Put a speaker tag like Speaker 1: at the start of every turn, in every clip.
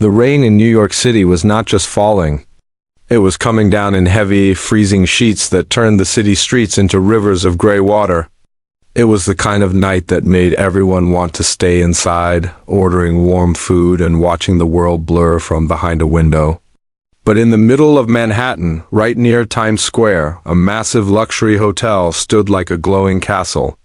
Speaker 1: The rain in New York City was not just falling. It was coming down in heavy, freezing sheets that turned the city streets into rivers of gray water. It was the kind of night that made everyone want to stay inside, ordering warm food and watching the world blur from behind a window. But in the middle of Manhattan, right near Times Square, a massive luxury hotel stood like a glowing castle.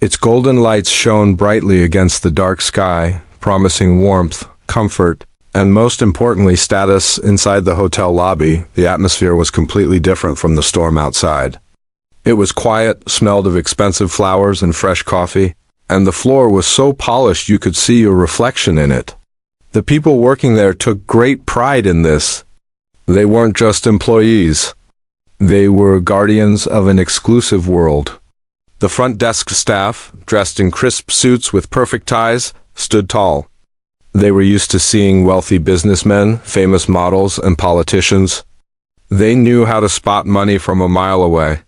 Speaker 1: Its golden lights shone brightly against the dark sky, promising warmth, comfort, and most importantly, status inside the hotel lobby. The atmosphere was completely different from the storm outside. It was quiet, smelled of expensive flowers and fresh coffee, and the floor was so polished you could see your reflection in it. The people working there took great pride in this. They weren't just employees. They were guardians of an exclusive world. The front desk staff, dressed in crisp suits with perfect ties, stood tall. They were used to seeing wealthy businessmen, famous models, and politicians. They knew how to spot money from a mile away.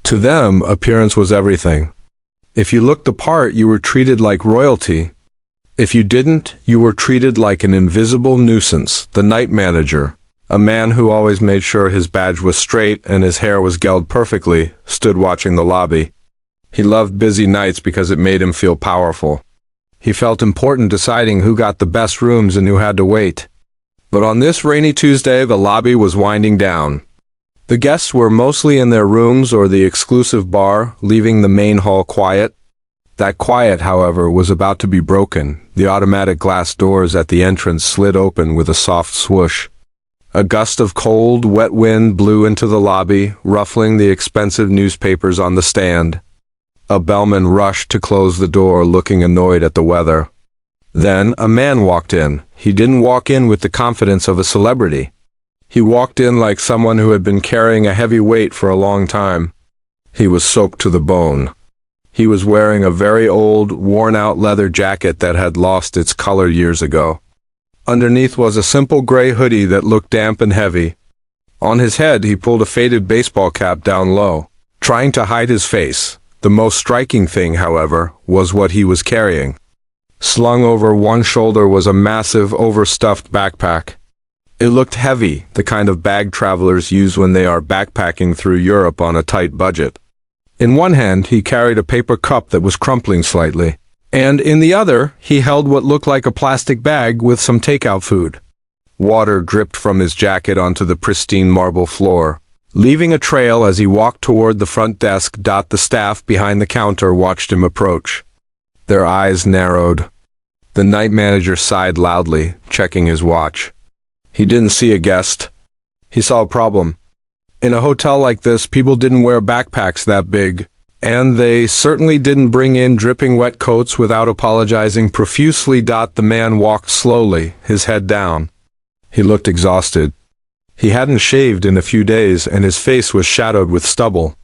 Speaker 1: To them, appearance was everything. If you looked the part, you were treated like royalty. If you didn't, you were treated like an invisible nuisance. The night manager, a man who always made sure his badge was straight and his hair was gelled perfectly, stood watching the lobby. He loved busy nights because it made him feel powerful. He felt important deciding who got the best rooms and who had to wait. But on this rainy Tuesday, the lobby was winding down. The guests were mostly in their rooms or the exclusive bar, leaving the main hall quiet. That quiet, however, was about to be broken. The automatic glass doors at the entrance slid open with a soft swoosh. A gust of cold, wet wind blew into the lobby, ruffling the expensive newspapers on the stand. A bellman rushed to close the door, looking annoyed at the weather. Then a man walked in. He didn't walk in with the confidence of a celebrity. He walked in like someone who had been carrying a heavy weight for a long time. He was soaked to the bone. He was wearing a very old, worn-out leather jacket that had lost its color years ago. Underneath was a simple gray hoodie that looked damp and heavy. On his head, he pulled a faded baseball cap down low, trying to hide his face. The most striking thing, however, was what he was carrying. Slung over one shoulder was a massive, overstuffed backpack. It looked heavy, the kind of bag travelers use when they are backpacking through Europe on a tight budget. In one hand, he carried a paper cup that was crumpling slightly, and in the other, he held what looked like a plastic bag with some takeout food. Water dripped from his jacket onto the pristine marble floor, leaving a trail as he walked toward the front desk. The staff behind the counter watched him approach. Their eyes narrowed. The night manager sighed loudly, checking his watch. He didn't see a guest. He saw a problem. In a hotel like this, people didn't wear backpacks that big, and they certainly didn't bring in dripping wet coats without apologizing profusely. The man walked slowly, his head down. He looked exhausted. He hadn't shaved in a few days, and his face was shadowed with stubble.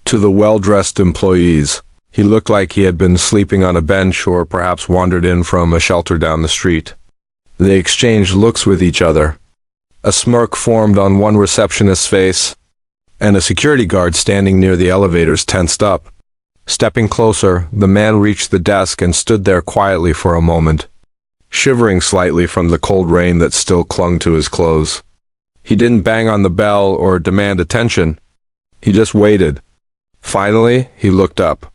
Speaker 1: To the well-dressed employees, he looked like he had been sleeping on a bench or perhaps wandered in from a shelter down the street. They exchanged looks with each other. A smirk formed on one receptionist's face, and a security guard standing near the elevators tensed up. Stepping closer, the man reached the desk and stood there quietly for a moment, shivering slightly from the cold rain that still clung to his clothes. He didn't bang on the bell or demand attention. He just waited. Finally, he looked up.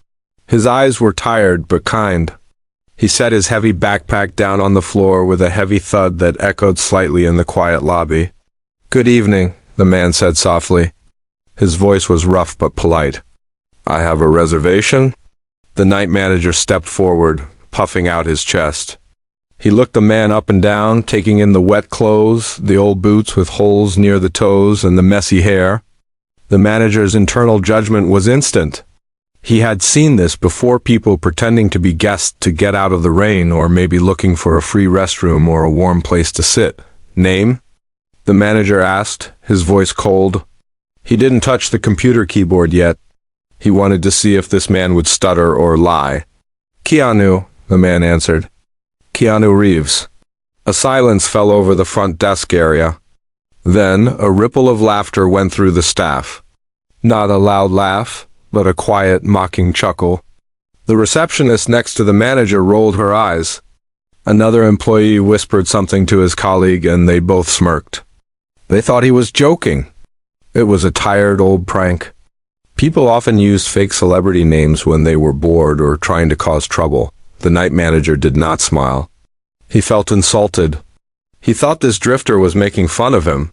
Speaker 1: His eyes were tired but kind. He set his heavy backpack down on the floor with a heavy thud that echoed slightly in the quiet lobby. "Good evening," the man said softly. His voice was rough but polite. "I have a reservation?" The night manager stepped forward, puffing out his chest. He looked the man up and down, taking in the wet clothes, the old boots with holes near the toes, and the messy hair. The manager's internal judgment was instant. He had seen this before, people pretending to be guests to get out of the rain, or maybe looking for a free restroom or a warm place to sit. "Name?" the manager asked, his voice cold. He didn't touch the computer keyboard yet. He wanted to see if this man would stutter or lie. "Keanu," the man answered. "Keanu Reeves." A silence fell over the front desk area. Then a ripple of laughter went through the staff. Not a loud laugh, but a quiet, mocking chuckle. The receptionist next to the manager rolled her eyes. Another employee whispered something to his colleague and they both smirked. They thought he was joking. It was a tired old prank. People often used fake celebrity names when they were bored or trying to cause trouble. The night manager did not smile. He felt insulted. He thought this drifter was making fun of him.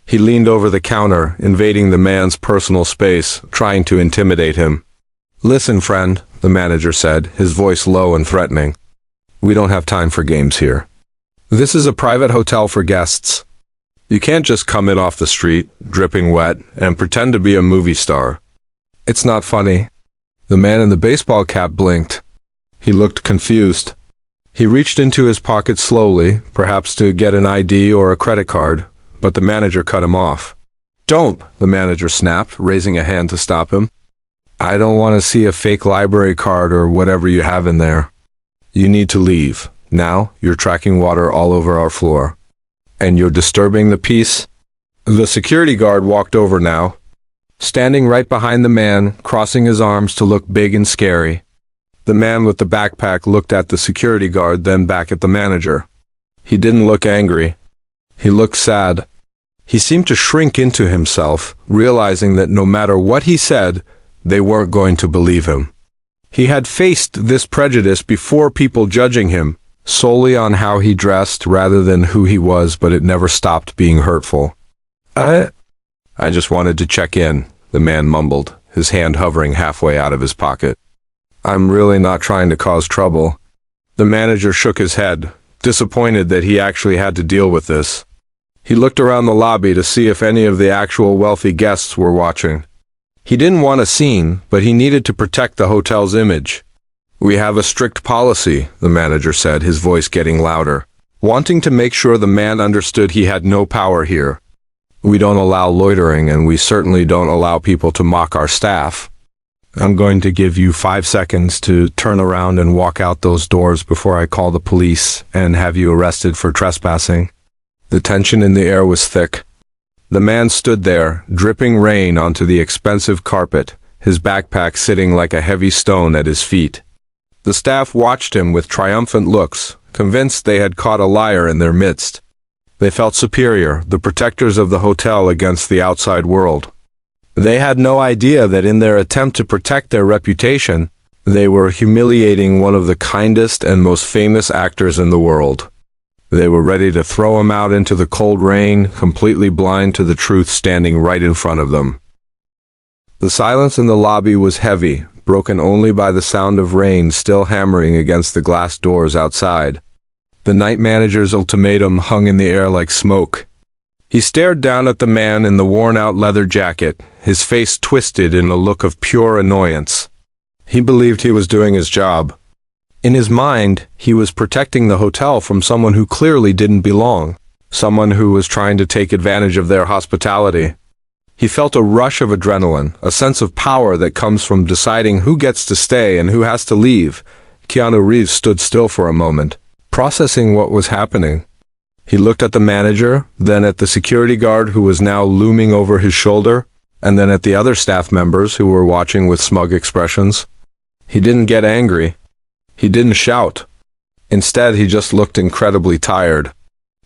Speaker 1: He leaned over the counter, invading the man's personal space, trying to intimidate him. "Listen, friend," the manager said, his voice low and threatening. "We don't have time for games here. This is a private hotel for guests. You can't just come in off the street, dripping wet, and pretend to be a movie star. It's not funny." The man in the baseball cap blinked. He looked confused. He reached into his pocket slowly, perhaps to get an ID or a credit card, but the manager cut him off. "Don't," the manager snapped, raising a hand to stop him. "I don't want to see a fake library card or whatever you have in there. You need to leave. Now, you're tracking water all over our floor. And you're disturbing the peace." The security guard walked over now, standing right behind the man, crossing his arms to look big and scary. The man with the backpack looked at the security guard, then back at the manager. He didn't look angry. He looked sad. He seemed to shrink into himself, realizing that no matter what he said, they weren't going to believe him. He had faced this prejudice before, people judging him solely on how he dressed rather than who he was, but it never stopped being hurtful. I just wanted to check in," the man mumbled, his hand hovering halfway out of his pocket. "I'm really not trying to cause trouble." The manager shook his head, disappointed that he actually had to deal with this. He looked around the lobby to see if any of the actual wealthy guests were watching. He didn't want a scene, but he needed to protect the hotel's image. "We have a strict policy," the manager said, his voice getting louder, wanting to make sure the man understood he had no power here. "We don't allow loitering, and we certainly don't allow people to mock our staff. I'm going to give you 5 seconds to turn around and walk out those doors before I call the police and have you arrested for trespassing." The tension in the air was thick. The man stood there, dripping rain onto the expensive carpet, his backpack sitting like a heavy stone at his feet. The staff watched him with triumphant looks, convinced they had caught a liar in their midst. They felt superior, the protectors of the hotel against the outside world. They had no idea that in their attempt to protect their reputation, they were humiliating one of the kindest and most famous actors in the world. They were ready to throw him out into the cold rain, completely blind to the truth standing right in front of them. The silence in the lobby was heavy, broken only by the sound of rain still hammering against the glass doors outside. The night manager's ultimatum hung in the air like smoke. He stared down at the man in the worn-out leather jacket, his face twisted in a look of pure annoyance. He believed he was doing his job. In his mind, he was protecting the hotel from someone who clearly didn't belong, someone who was trying to take advantage of their hospitality. He felt a rush of adrenaline, a sense of power that comes from deciding who gets to stay and who has to leave. Keanu Reeves stood still for a moment, processing what was happening. He looked at the manager, then at the security guard who was now looming over his shoulder, and then at the other staff members who were watching with smug expressions. He didn't get angry. He didn't shout. Instead, he just looked incredibly tired.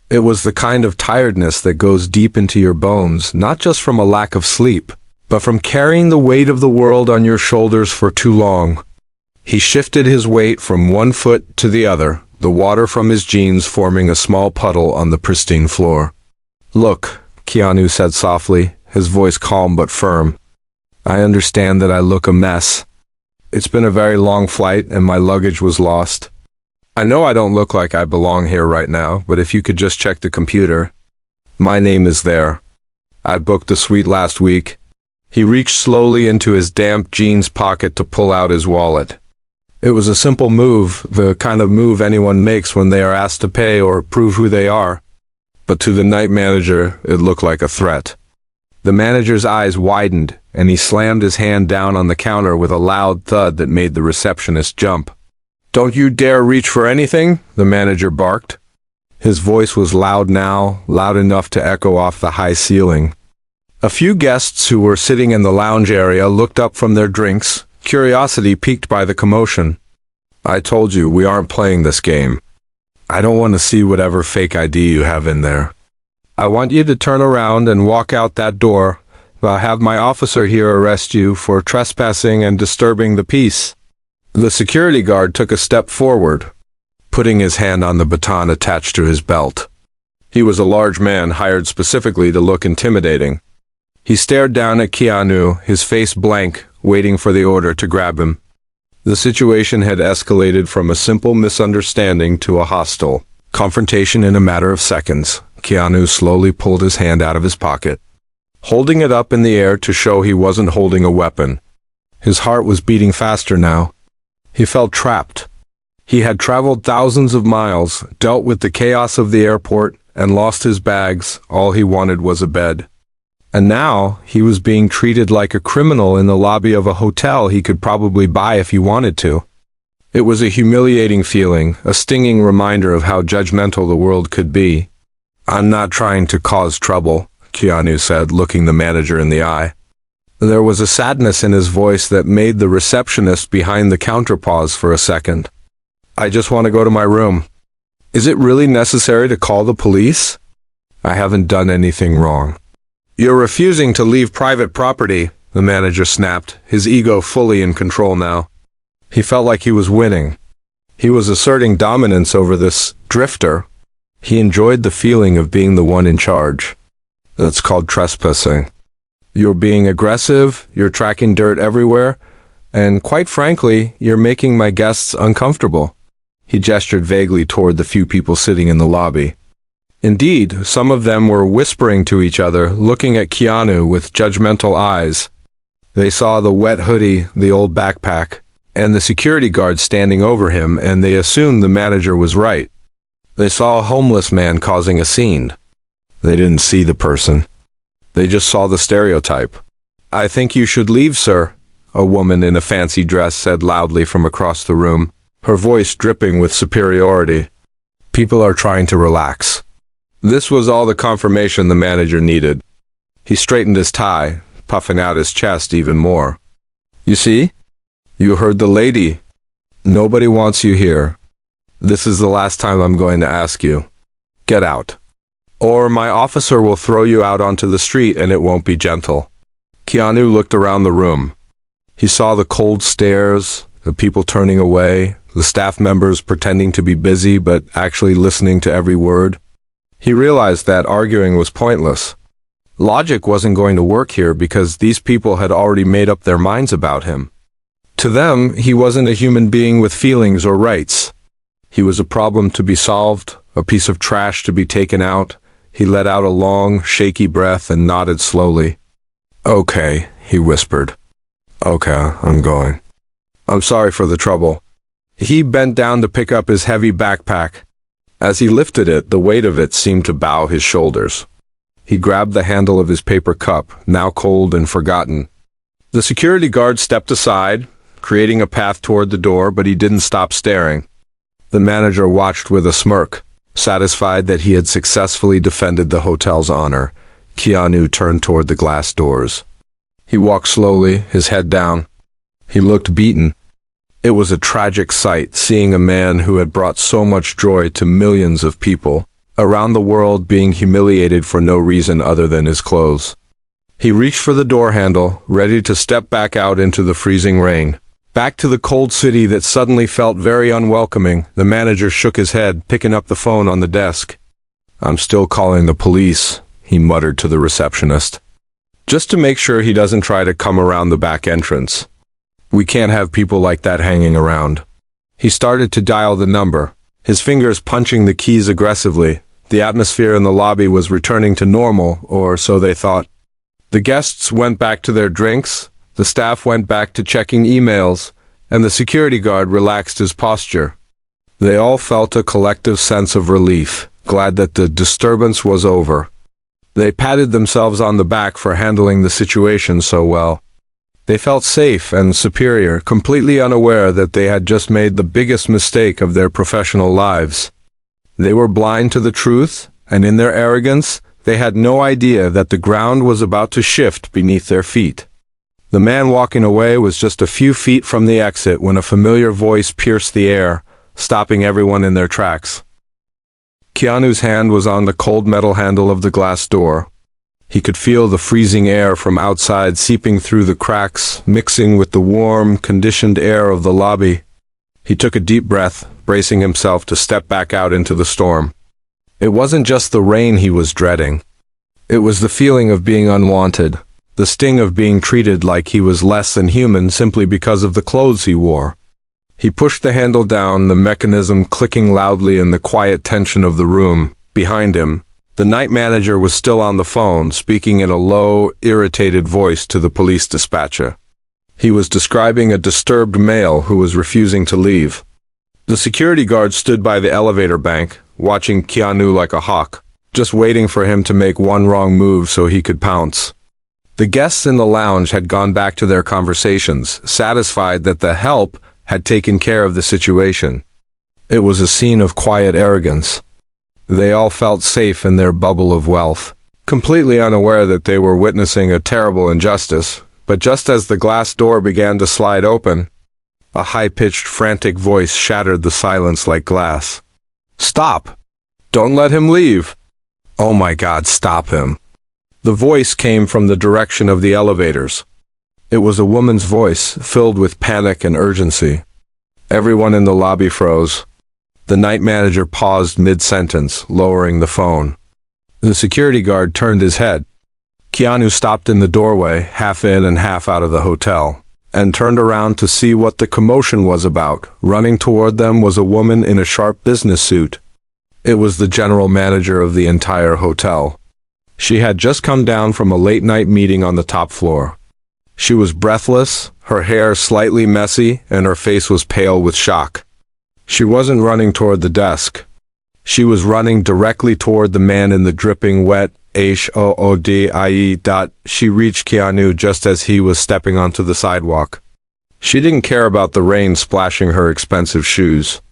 Speaker 1: It was the kind of tiredness that goes deep into your bones, not just from a lack of sleep, but from carrying the weight of the world on your shoulders for too long. He shifted his weight from one foot to the other, the water from his jeans forming a small puddle on the pristine floor. "Look," Keanu said softly, his voice calm but firm. "I understand that I look a mess. It's been a very long flight and my luggage was lost. I know I don't look like I belong here right now, but if you could just check the computer. My name is there. I booked the suite last week." He reached slowly into his damp jeans pocket to pull out his wallet. It was a simple move, the kind of move anyone makes when they are asked to pay or prove who they are. But to the night manager, it looked like a threat. The manager's eyes widened, and he slammed his hand down on the counter with a loud thud that made the receptionist jump. "Don't you dare reach for anything," the manager barked. His voice was loud now, loud enough to echo off the high ceiling. A few guests who were sitting in the lounge area looked up from their drinks, curiosity piqued by the commotion. "I told you, we aren't playing this game." I don't want to see whatever fake ID you have in there. I want you to turn around and walk out that door. I'll have my officer here arrest you for trespassing and disturbing the peace." The security guard took a step forward, putting his hand on the baton attached to his belt. He was a large man hired specifically to look intimidating. He stared down at Keanu, his face blank, waiting for the order to grab him. The situation had escalated from a simple misunderstanding to a hostile confrontation in a matter of seconds. Keanu slowly pulled his hand out of his pocket, holding it up in the air to show he wasn't holding a weapon. His heart was beating faster now. He felt trapped. He had traveled thousands of miles, dealt with the chaos of the airport, and lost his bags. All he wanted was a bed. And now he was being treated like a criminal in the lobby of a hotel he could probably buy if he wanted to. It was a humiliating feeling, a stinging reminder of how judgmental the world could be. "I'm not trying to cause trouble," Keanu said, looking the manager in the eye. There was a sadness in his voice that made the receptionist behind the counter pause for a second. "I just want to go to my room." "Is it really necessary to call the police?" "I haven't done anything wrong." "You're refusing to leave private property," the manager snapped, his ego fully in control now. He felt like he was winning. He was asserting dominance over this drifter. He enjoyed the feeling of being the one in charge. That's called trespassing. You're being aggressive, you're tracking dirt everywhere, and quite frankly, you're making my guests uncomfortable. He gestured vaguely toward the few people sitting in the lobby. Indeed, some of them were whispering to each other, looking at Keanu with judgmental eyes. They saw the wet hoodie, the old backpack, and the security guard standing over him, and they assumed the manager was right. They saw a homeless man causing a scene. They didn't see the person. They just saw the stereotype. "I think you should leave, sir," a woman in a fancy dress said loudly from across the room, her voice dripping with superiority. People are trying to relax. This was all the confirmation the manager needed. He straightened his tie, puffing out his chest even more. "You see? You heard the lady. Nobody wants you here. This is the last time I'm going to ask you. Get out. Or my officer will throw you out onto the street and it won't be gentle." Keanu looked around the room. He saw the cold stares, the people turning away, the staff members pretending to be busy but actually listening to every word. He realized that arguing was pointless. Logic wasn't going to work here because these people had already made up their minds about him. To them, he wasn't a human being with feelings or rights. He was a problem to be solved, a piece of trash to be taken out. He let out a long, shaky breath and nodded slowly. "Okay," he whispered. "Okay, I'm going. I'm sorry for the trouble." He bent down to pick up his heavy backpack. As he lifted it, the weight of it seemed to bow his shoulders. He grabbed the handle of his paper cup, now cold and forgotten. The security guard stepped aside, creating a path toward the door, but he didn't stop staring. The manager watched with a smirk, satisfied that he had successfully defended the hotel's honor. Keanu turned toward the glass doors. He walked slowly, his head down. He looked beaten. It was a tragic sight, seeing a man who had brought so much joy to millions of people around the world being humiliated for no reason other than his clothes. He reached for the door handle, ready to step back out into the freezing rain. Back to the cold city that suddenly felt very unwelcoming. The manager shook his head, picking up the phone on the desk. "I'm still calling the police," he muttered to the receptionist. "Just to make sure he doesn't try to come around the back entrance. We can't have people like that hanging around." He started to dial the number, his fingers punching the keys aggressively. The atmosphere in the lobby was returning to normal, or so they thought. The guests went back to their drinks, the staff went back to checking emails, and the security guard relaxed his posture. They all felt a collective sense of relief, glad that the disturbance was over. They patted themselves on the back for handling the situation so well. They felt safe and superior, completely unaware that they had just made the biggest mistake of their professional lives. They were blind to the truth, and in their arrogance, they had no idea that the ground was about to shift beneath their feet. The man walking away was just a few feet from the exit when a familiar voice pierced the air, stopping everyone in their tracks. Keanu's hand was on the cold metal handle of the glass door. He could feel the freezing air from outside seeping through the cracks, mixing with the warm, conditioned air of the lobby. He took a deep breath, bracing himself to step back out into the storm. It wasn't just the rain he was dreading. It was the feeling of being unwanted, the sting of being treated like he was less than human simply because of the clothes he wore. He pushed the handle down, the mechanism clicking loudly in the quiet tension of the room. Behind him, the night manager was still on the phone, speaking in a low, irritated voice to the police dispatcher. He was describing a disturbed male who was refusing to leave. The security guard stood by the elevator bank, watching Keanu like a hawk, just waiting for him to make one wrong move so he could pounce. The guests in the lounge had gone back to their conversations, satisfied that the help had taken care of the situation. It was a scene of quiet arrogance. They all felt safe in their bubble of wealth, completely unaware that they were witnessing a terrible injustice. But just as the glass door began to slide open, a high-pitched, frantic voice shattered the silence like glass. "Stop! Don't let him leave! Oh my God, stop him!" The voice came from the direction of the elevators. It was a woman's voice, filled with panic and urgency. Everyone in the lobby froze. The night manager paused mid-sentence, lowering the phone. The security guard turned his head. Keanu stopped in the doorway, half in and half out of the hotel, and turned around to see what the commotion was about. Running toward them was a woman in a sharp business suit. It was the general manager of the entire hotel. She had just come down from a late-night meeting on the top floor. She was breathless, her hair slightly messy, and her face was pale with shock. She wasn't running toward the desk. She was running directly toward the man in the dripping wet hoodie. She reached Keanu just as he was stepping onto the sidewalk. She didn't care about the rain splashing her expensive shoes.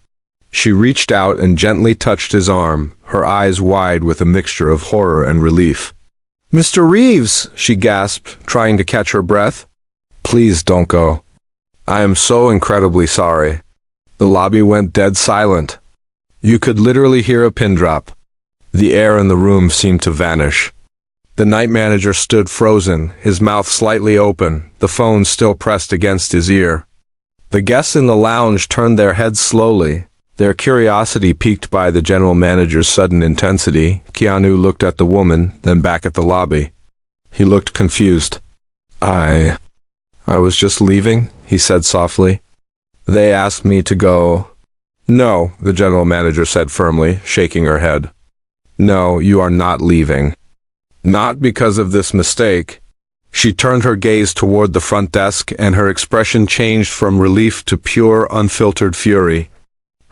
Speaker 1: She reached out and gently touched his arm, her eyes wide with a mixture of horror and relief. "Mr. Reeves," she gasped, trying to catch her breath. "Please don't go. I am so incredibly sorry." The lobby went dead silent. You could literally hear a pin drop. The air in the room seemed to vanish. The night manager stood frozen, his mouth slightly open, the phone still pressed against his ear. The guests in the lounge turned their heads slowly, their curiosity piqued by the general manager's sudden intensity. Keanu looked at the woman, then back at the lobby. He looked confused. I was just leaving," he said softly. "They asked me to go." "No," the general manager said firmly, shaking her head. "No, you are not leaving. Not because of this mistake." She turned her gaze toward the front desk, and her expression changed from relief to pure, unfiltered fury.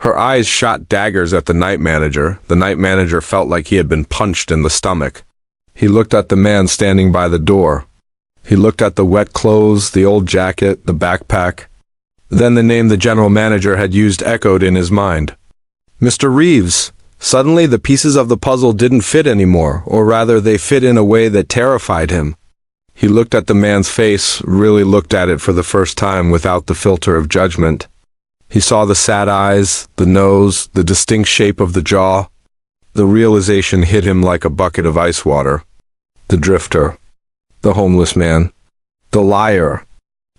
Speaker 1: Her eyes shot daggers at the night manager. The night manager felt like he had been punched in the stomach. He looked at the man standing by the door. He looked at the wet clothes, the old jacket, the backpack. Then the name the general manager had used echoed in his mind. "Mr. Reeves." Suddenly the pieces of the puzzle didn't fit anymore, or rather they fit in a way that terrified him. He looked at the man's face, really looked at it for the first time without the filter of judgment. He saw the sad eyes, the nose, the distinct shape of the jaw. The realization hit him like a bucket of ice water. The drifter. The homeless man. The liar.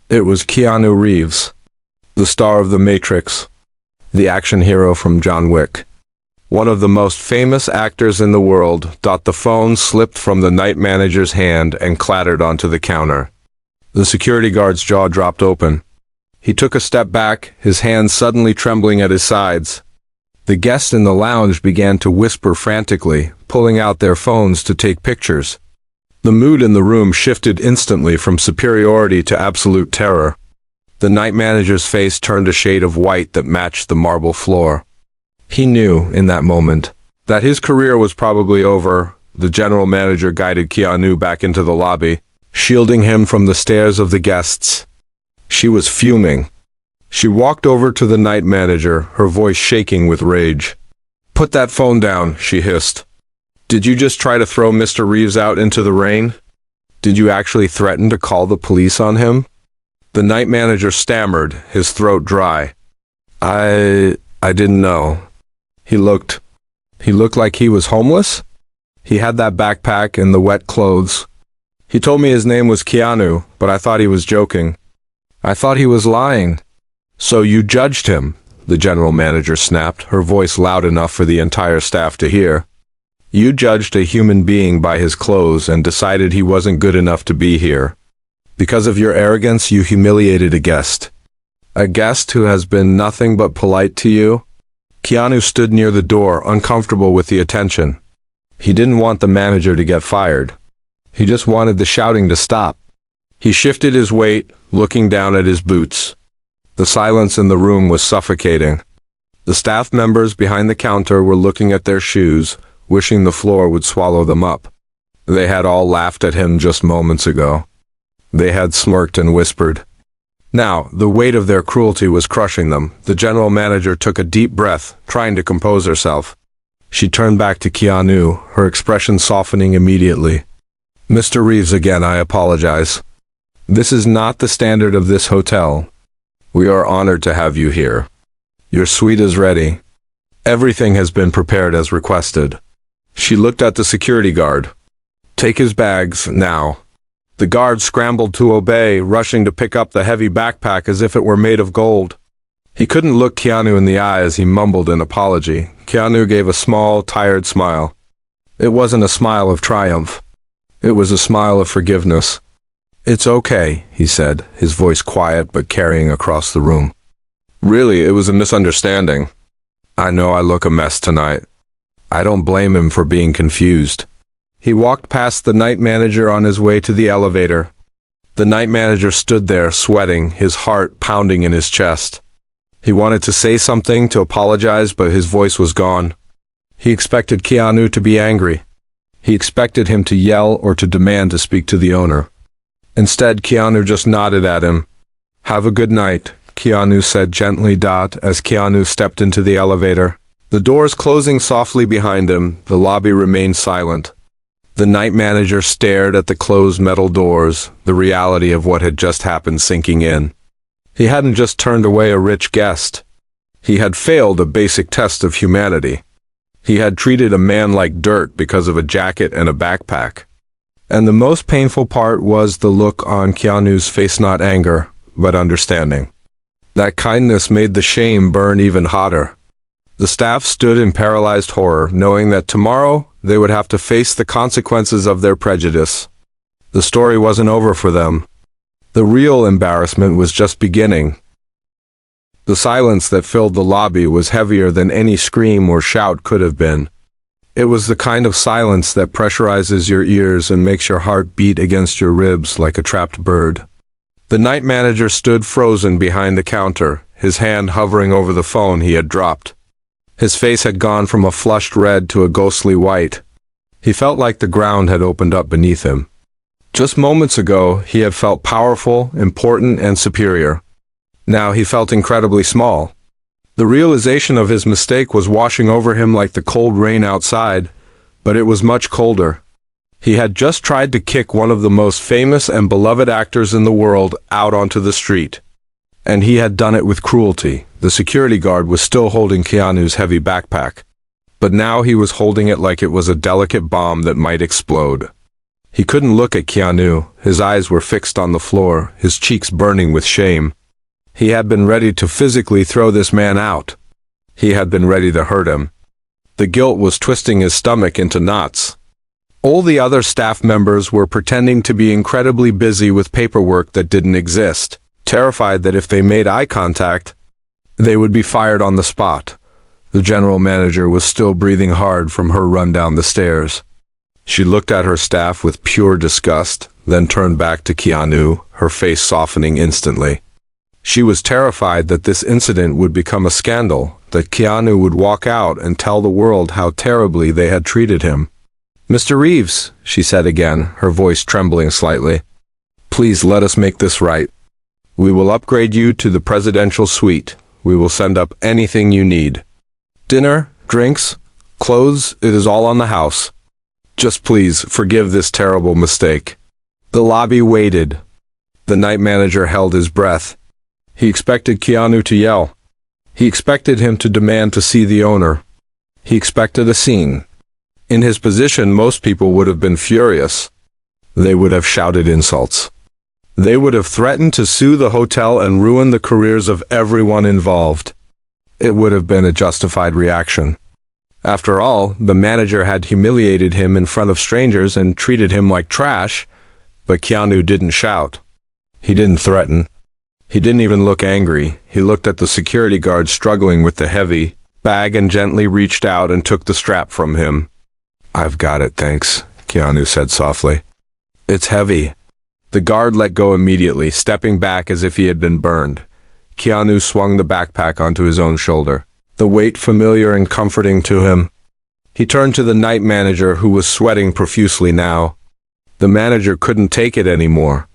Speaker 1: It was Keanu Reeves, the star of The Matrix, the action hero from John Wick. One of the most famous actors in the world. The phone slipped from the night manager's hand and clattered onto the counter. The security guard's jaw dropped open. He took a step back, his hands suddenly trembling at his sides. The guests in the lounge began to whisper frantically, pulling out their phones to take pictures. The mood in the room shifted instantly from superiority to absolute terror. The night manager's face turned a shade of white that matched the marble floor. He knew, in that moment, that his career was probably over. The general manager guided Keanu back into the lobby, shielding him from the stares of the guests. She was fuming. She walked over to the night manager, her voice shaking with rage. "Put that phone down," she hissed. "Did you just try to throw Mr. Reeves out into the rain? Did you actually threaten to call the police on him?" The night manager stammered, his throat dry. I didn't know." He looked He looked like he was homeless. He had that backpack and the wet clothes. He told me his name was Keanu, but I thought he was joking. I thought he was lying. So you judged him, the general manager snapped, her voice loud enough for the entire staff to hear. You judged a human being by his clothes and decided he wasn't good enough to be here. Because of your arrogance, you humiliated a guest. A guest who has been nothing but polite to you? Keanu stood near the door, uncomfortable with the attention. He didn't want the manager to get fired. He just wanted the shouting to stop. He shifted his weight, looking down at his boots. The silence in the room was suffocating. The staff members behind the counter were looking at their shoes, wishing the floor would swallow them up. They had all laughed at him just moments ago. They had smirked and whispered. Now, the weight of their cruelty was crushing them. The general manager took a deep breath, trying to compose herself. She turned back to Keanu, her expression softening immediately. Mr. Reeves, again, I apologize. This is not the standard of this hotel. We are honored to have you here. Your suite is ready. Everything has been prepared as requested. She looked at the security guard. Take his bags, now. The guard scrambled to obey, rushing to pick up the heavy backpack as if it were made of gold. He couldn't look Keanu in the eye as he mumbled an apology. Keanu gave a small, tired smile. It wasn't a smile of triumph. It was a smile of forgiveness. It's okay, he said, his voice quiet but carrying across the room. Really, it was a misunderstanding. I know I look a mess tonight. I don't blame him for being confused. He walked past the night manager on his way to the elevator. The night manager stood there, sweating, his heart pounding in his chest. He wanted to say something, to apologize, but his voice was gone. He expected Keanu to be angry. He expected him to yell or to demand to speak to the owner. Instead, Keanu just nodded at him. Have a good night, Keanu said gently, as Keanu stepped into the elevator. The doors closing softly behind him, the lobby remained silent. The night manager stared at the closed metal doors, the reality of what had just happened sinking in. He hadn't just turned away a rich guest. He had failed a basic test of humanity. He had treated a man like dirt because of a jacket and a backpack. And the most painful part was the look on Keanu's face, not anger, but understanding. That kindness made the shame burn even hotter. The staff stood in paralyzed horror, knowing that tomorrow they would have to face the consequences of their prejudice. The story wasn't over for them. The real embarrassment was just beginning. The silence that filled the lobby was heavier than any scream or shout could have been. It was the kind of silence that pressurizes your ears and makes your heart beat against your ribs like a trapped bird. The night manager stood frozen behind the counter, his hand hovering over the phone he had dropped. His face had gone from a flushed red to a ghostly white. He felt like the ground had opened up beneath him. Just moments ago, he had felt powerful, important, and superior. Now he felt incredibly small. The realization of his mistake was washing over him like the cold rain outside, but it was much colder. He had just tried to kick one of the most famous and beloved actors in the world out onto the street. And he had done it with cruelty. The security guard was still holding Keanu's heavy backpack. But now he was holding it like it was a delicate bomb that might explode. He couldn't look at Keanu. His eyes were fixed on the floor, his cheeks burning with shame. He had been ready to physically throw this man out. He had been ready to hurt him. The guilt was twisting his stomach into knots. All the other staff members were pretending to be incredibly busy with paperwork that didn't exist, terrified that if they made eye contact, they would be fired on the spot. The general manager was still breathing hard from her run down the stairs. She looked at her staff with pure disgust, then turned back to Keanu, her face softening instantly. She was terrified that this incident would become a scandal, that Keanu would walk out and tell the world how terribly they had treated him. Mr. Reeves, she said again, her voice trembling slightly. Please let us make this right. We will upgrade you to the presidential suite. We will send up anything you need. Dinner, drinks, clothes, it is all on the house. Just please forgive this terrible mistake. The lobby waited. The night manager held his breath. He expected Keanu to yell. He expected him to demand to see the owner. He expected a scene. In his position, most people would have been furious. They would have shouted insults. They would have threatened to sue the hotel and ruin the careers of everyone involved. It would have been a justified reaction. After all, the manager had humiliated him in front of strangers and treated him like trash, but Keanu didn't shout. He didn't threaten. He didn't even look angry. He looked at the security guard struggling with the heavy bag and gently reached out and took the strap from him. "I've got it, thanks," Keanu said softly. "It's heavy." The guard let go immediately, stepping back as if he had been burned. Keanu swung the backpack onto his own shoulder, the weight familiar and comforting to him. He turned to the night manager, who was sweating profusely now. The manager couldn't take it anymore.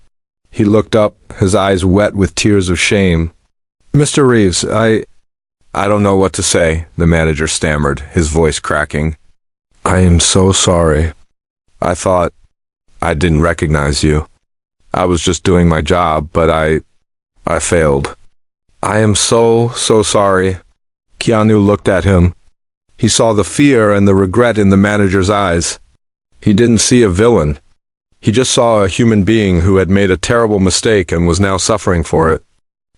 Speaker 1: He looked up, his eyes wet with tears of shame. "Mr. Reeves, I don't know what to say," the manager stammered, his voice cracking. "I am so sorry. I didn't recognize you. I was just doing my job, but I failed. I am so sorry." Keanu looked at him. He saw the fear and the regret in the manager's eyes. He didn't see a villain. He just saw a human being who had made a terrible mistake and was now suffering for it.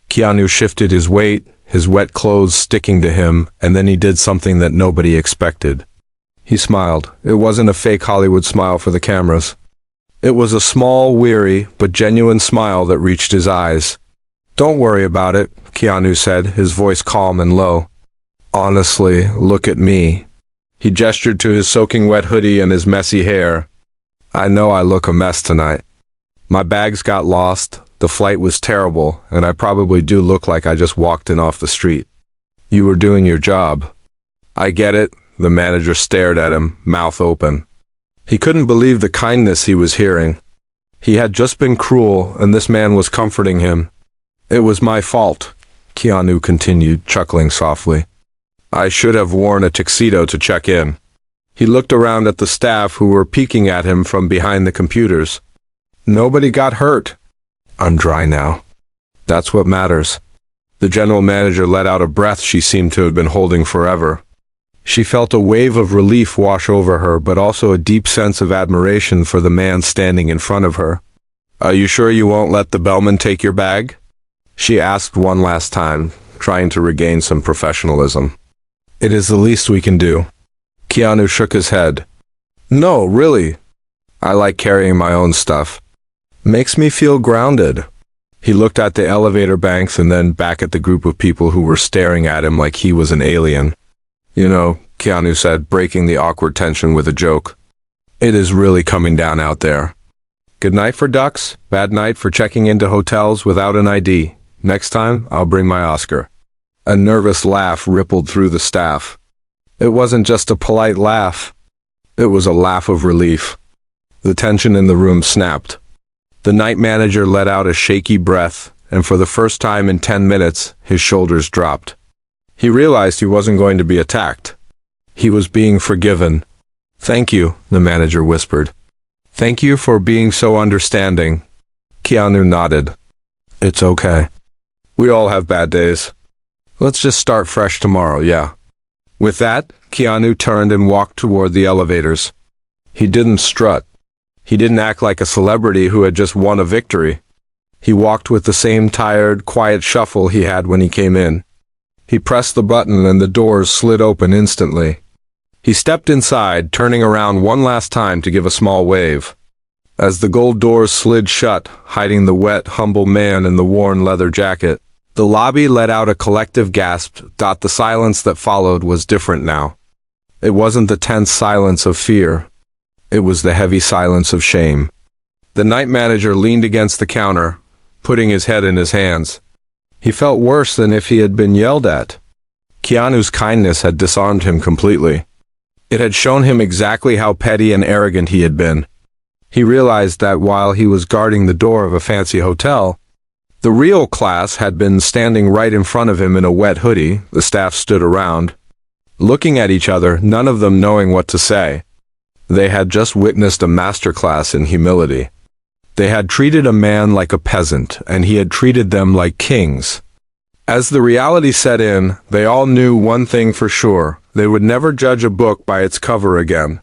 Speaker 1: Keanu shifted his weight, his wet clothes sticking to him, and then he did something that nobody expected. He smiled. It wasn't a fake Hollywood smile for the cameras. It was a small, weary, but genuine smile that reached his eyes. "Don't worry about it," Keanu said, his voice calm and low. "Honestly, look at me." He gestured to his soaking wet hoodie and his messy hair. "I know I look a mess tonight. My bags got lost, the flight was terrible, and I probably do look like I just walked in off the street. You were doing your job." "I get it." The manager stared at him, mouth open. He couldn't believe the kindness he was hearing. He had just been cruel, and this man was comforting him. "It was my fault," Keanu continued, chuckling softly. "I should have worn a tuxedo to check in." He looked around at the staff who were peeking at him from behind the computers. "Nobody got hurt." "I'm dry now. That's what matters." The general manager let out a breath she seemed to have been holding forever. She felt a wave of relief wash over her, but also a deep sense of admiration for the man standing in front of her. "Are you sure you won't let the bellman take your bag?" she asked one last time, trying to regain some professionalism. "It is the least we can do." Keanu shook his head. "No, really. I like carrying my own stuff. Makes me feel grounded." He looked at the elevator banks and then back at the group of people who were staring at him like he was an alien. "You know," Keanu said, breaking the awkward tension with a joke, "it is really coming down out there. Good night for ducks, bad night for checking into hotels without an ID. Next time, I'll bring my Oscar." A nervous laugh rippled through the staff. It wasn't just a polite laugh. It was a laugh of relief. The tension in the room snapped. The night manager let out a shaky breath, and for the first time in 10 minutes, his shoulders dropped. He realized he wasn't going to be attacked. He was being forgiven. "Thank you," the manager whispered. "Thank you for being so understanding." Keanu nodded. "It's okay. We all have bad days. Let's just start fresh tomorrow, yeah." With that, Keanu turned and walked toward the elevators. He didn't strut. He didn't act like a celebrity who had just won a victory. He walked with the same tired, quiet shuffle he had when he came in. He pressed the button and the doors slid open instantly. He stepped inside, turning around one last time to give a small wave. As the gold doors slid shut, hiding the wet, humble man in the worn leather jacket, the lobby let out a collective gasp. The silence that followed was different now. It wasn't the tense silence of fear. It was the heavy silence of shame. The night manager leaned against the counter, putting his head in his hands. He felt worse than if he had been yelled at. Keanu's kindness had disarmed him completely. It had shown him exactly how petty and arrogant he had been. He realized that while he was guarding the door of a fancy hotel, the real class had been standing right in front of him in a wet hoodie. The staff stood around, looking at each other, none of them knowing what to say. They had just witnessed a masterclass in humility. They had treated a man like a peasant, and he had treated them like kings. As the reality set in, they all knew one thing for sure. they would never judge a book by its cover again.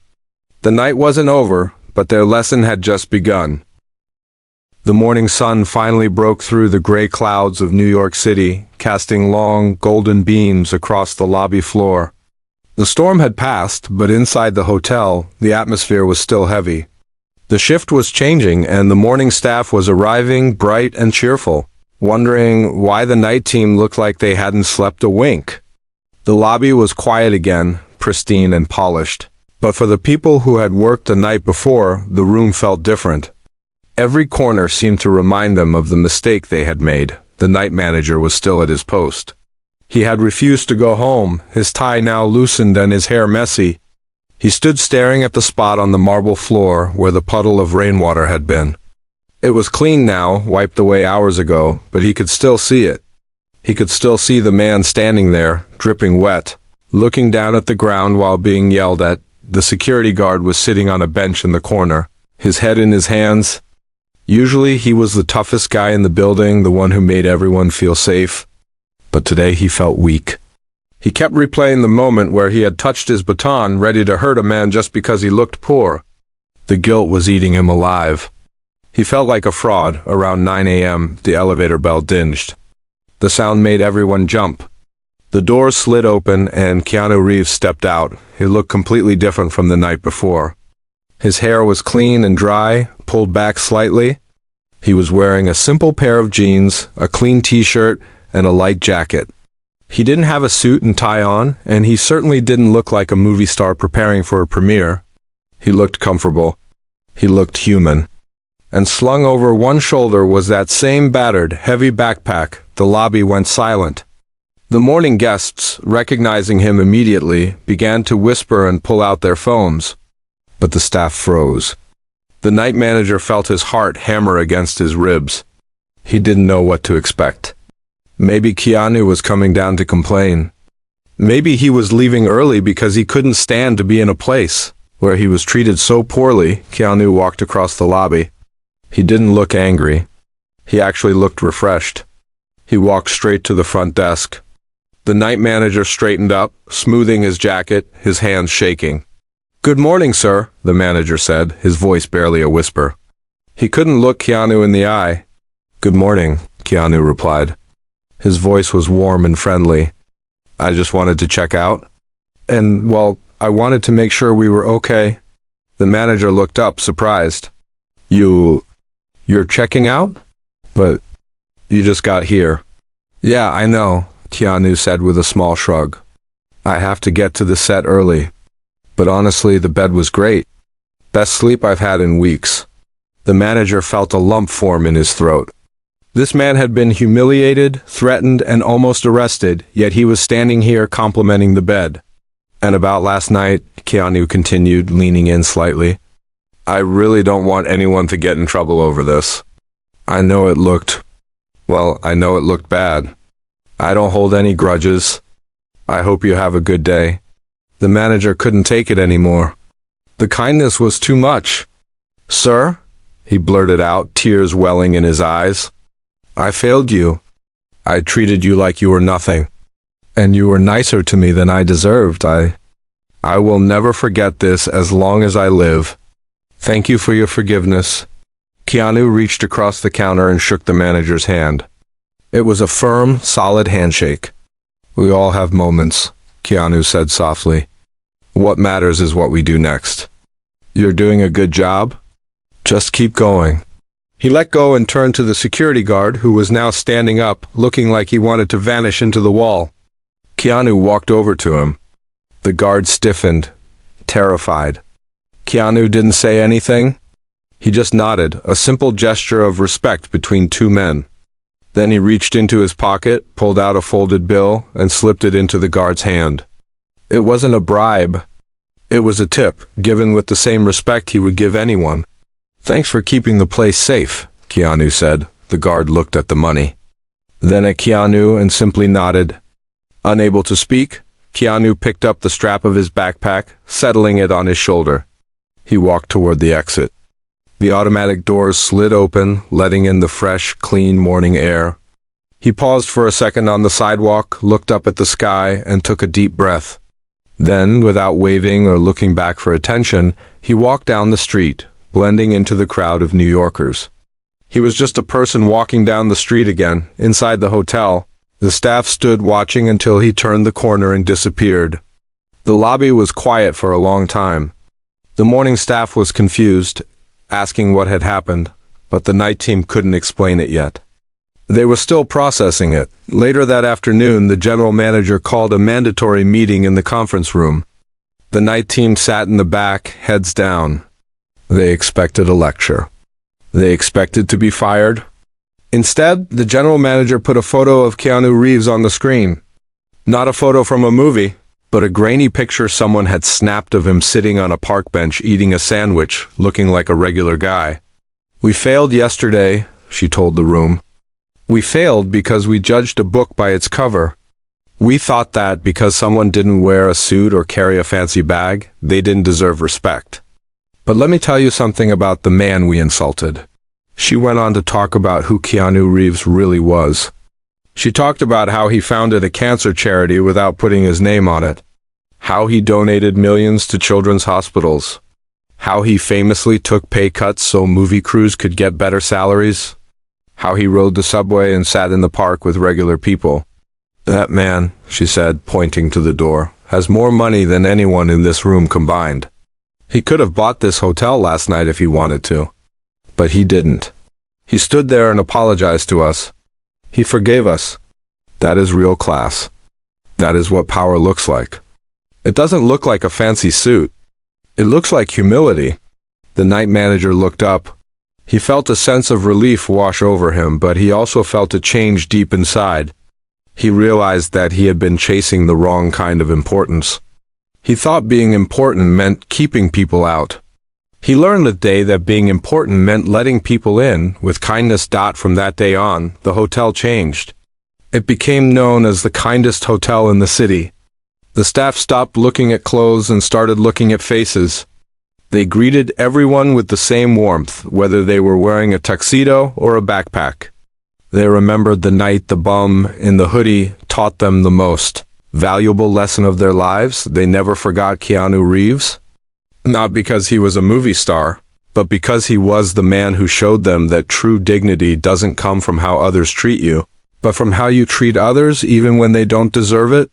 Speaker 1: The night wasn't over, but their lesson had just begun. The morning sun finally broke through the gray clouds of New York City, casting long, golden beams across the lobby floor. The storm had passed, but inside the hotel, the atmosphere was still heavy. The shift was changing, and the morning staff was arriving bright and cheerful, wondering why the night team looked like they hadn't slept a wink. The lobby was quiet again, pristine and polished. But for the people who had worked the night before, the room felt different. Every corner seemed to remind them of the mistake they had made. The night manager was still at his post. He had refused to go home, his tie now loosened and his hair messy. He stood staring at the spot on the marble floor where the puddle of rainwater had been. It was clean now, wiped away hours ago, but he could still see it. He could still see the man standing there, dripping wet, looking down at the ground while being yelled at. The security guard was sitting on a bench in the corner, his head in his hands. Usually he was the toughest guy in the building, the one who made everyone feel safe. But today he felt weak. He kept replaying the moment where he had touched his baton, ready to hurt a man just because he looked poor. The guilt was eating him alive. He felt like a fraud. Around 9 a.m., the elevator bell dinged. The sound made everyone jump. The doors slid open and Keanu Reeves stepped out. He looked completely different from the night before. His hair was clean and dry, pulled back slightly. He was wearing a simple pair of jeans, a clean t-shirt, and a light jacket. He didn't have a suit and tie on, and he certainly didn't look like a movie star preparing for a premiere. He looked comfortable. He looked human. And slung over one shoulder was that same battered, heavy backpack. The lobby went silent. The morning guests, recognizing him immediately, began to whisper and pull out their phones. But the staff froze. The night manager felt his heart hammer against his ribs. He didn't know what to expect. Maybe Keanu was coming down to complain. Maybe he was leaving early because he couldn't stand to be in a place where he was treated so poorly. Keanu walked across the lobby. He didn't look angry. He actually looked refreshed. He walked straight to the front desk. The night manager straightened up, smoothing his jacket, his hands shaking. "Good morning, sir," the manager said, his voice barely a whisper. He couldn't look Keanu in the eye. "Good morning," Keanu replied. His voice was warm and friendly. "I just wanted to check out. And, well, I wanted to make sure we were okay." The manager looked up, surprised. You're checking out? But you just got here." "Yeah, I know," Keanu said with a small shrug. "I have to get to the set early. But honestly, the bed was great. Best sleep I've had in weeks." The manager felt a lump form in his throat. This man had been humiliated, threatened, and almost arrested, yet he was standing here complimenting the bed. "And about last night," Keanu continued, leaning in slightly, "I really don't want anyone to get in trouble over this. I know it looked bad. I don't hold any grudges. I hope you have a good day." The manager couldn't take it anymore. The kindness was too much. "Sir," he blurted out, tears welling in his eyes, "I failed you. I treated you like you were nothing. And you were nicer to me than I deserved. I will never forget this as long as I live. Thank you for your forgiveness." Keanu reached across the counter and shook the manager's hand. It was a firm, solid handshake. "We all have moments," Keanu said softly. "What matters is what we do next. You're doing a good job. Just keep going." He let go and turned to the security guard, who was now standing up, looking like he wanted to vanish into the wall. Keanu walked over to him. The guard stiffened, terrified. Keanu didn't say anything. He just nodded, a simple gesture of respect between two men. Then he reached into his pocket, pulled out a folded bill, and slipped it into the guard's hand. It wasn't a bribe. It was a tip, given with the same respect he would give anyone. "Thanks for keeping the place safe," Keanu said. The guard looked at the money. Then at Keanu and simply nodded. Unable to speak, Keanu picked up the strap of his backpack, settling it on his shoulder. He walked toward the exit. The automatic doors slid open, letting in the fresh, clean morning air. He paused for a second on the sidewalk, looked up at the sky, and took a deep breath. Then, without waving or looking back for attention, he walked down the street, blending into the crowd of New Yorkers. He was just a person walking down the street again, inside the hotel. The staff stood watching until he turned the corner and disappeared. The lobby was quiet for a long time. The morning staff was confused, asking what had happened, but the night team couldn't explain it yet. They were still processing it. Later that afternoon, the general manager called a mandatory meeting in the conference room. The night team sat in the back, heads down. They expected a lecture. They expected to be fired. Instead, the general manager put a photo of Keanu Reeves on the screen. Not a photo from a movie, but a grainy picture someone had snapped of him sitting on a park bench eating a sandwich, looking like a regular guy. "We failed yesterday," she told the room. "We failed because we judged a book by its cover. We thought that because someone didn't wear a suit or carry a fancy bag, they didn't deserve respect. But let me tell you something about the man we insulted." She went on to talk about who Keanu Reeves really was. She talked about how he founded a cancer charity without putting his name on it, how he donated millions to children's hospitals, how he famously took pay cuts so movie crews could get better salaries, how he rode the subway and sat in the park with regular people. "That man," she said, pointing to the door, "has more money than anyone in this room combined. He could have bought this hotel last night if he wanted to. But he didn't. He stood there and apologized to us. He forgave us. That is real class. That is what power looks like. It doesn't look like a fancy suit. It looks like humility." The night manager looked up. He felt a sense of relief wash over him, but he also felt a change deep inside. He realized that he had been chasing the wrong kind of importance. He thought being important meant keeping people out. He learned the day that being important meant letting people in, with kindness. From that day on, the hotel changed. It became known as the kindest hotel in the city. The staff stopped looking at clothes and started looking at faces. They greeted everyone with the same warmth, whether they were wearing a tuxedo or a backpack. They remembered the night the bum in the hoodie taught them the most valuable lesson of their lives. They never forgot Keanu Reeves. Not because he was a movie star, but because he was the man who showed them that true dignity doesn't come from how others treat you, but from how you treat others even when they don't deserve it.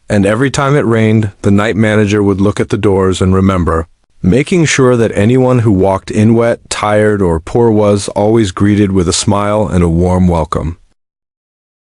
Speaker 1: And every time it rained, the night manager would look at the doors and remember, making sure that anyone who walked in wet, tired, or poor was always greeted with a smile and a warm welcome.